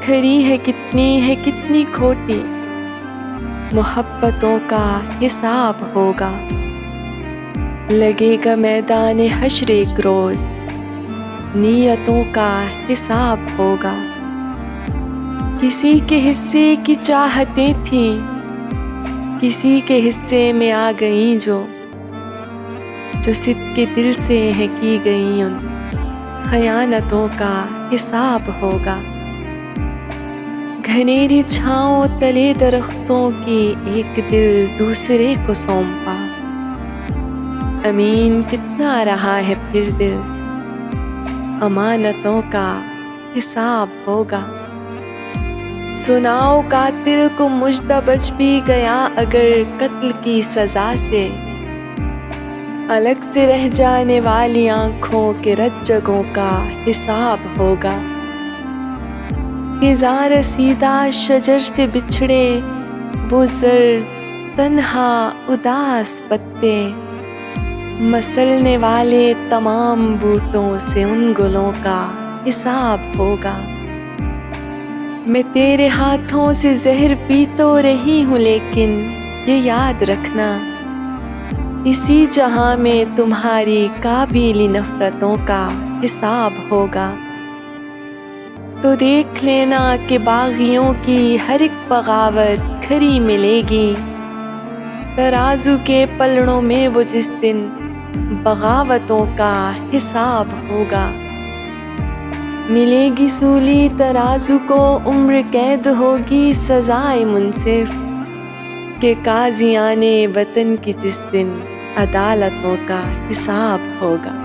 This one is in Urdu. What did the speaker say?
کھری ہے کتنی کھوٹی، محبتوں کا حساب ہوگا۔ لگے گا میدان حشر ایک روز، نیتوں کا حساب ہوگا۔ کسی کے حصے کی چاہتیں تھیں، کسی کے حصے میں آ گئیں جو صدق کے دل سے ہیں کی گئیں، ان خیانتوں کا حساب ہوگا۔ گھنیری چھاؤں تلے درختوں کی ایک دل دوسرے کو سونپا، امین کتنا رہا ہے پھر دل، امانتوں کا حساب ہوگا۔ سناؤ قاتل کو مژدہ بچ بھی گیا اگر قتل کی سزا سے، الگ سے رہ جانے والی آنکھوں کے رت جگہوں کا حساب ہوگا۔ خزاں رسیدہ شجر سے بچھڑے وہ زرد تنہا اداس پتے، مسلنے والے تمام بوٹوں سے ان گلوں کا حساب ہوگا۔ میں تیرے ہاتھوں سے زہر پی تو رہی ہوں، لیکن یہ یاد رکھنا اسی جہاں میں تمہاری قابل نفرتوں کا حساب ہوگا۔ تو دیکھ لینا کہ باغیوں کی ہر ایک بغاوت کھری ملے گی، ترازو کے پلڑوں میں وہ جس دن بغاوتوں کا حساب ہوگا۔ ملے گی سولی ترازو کو عمر قید ہوگی سزائے منصف، کہ قاضیان وطن کی جس دن عدالتوں کا حساب ہوگا۔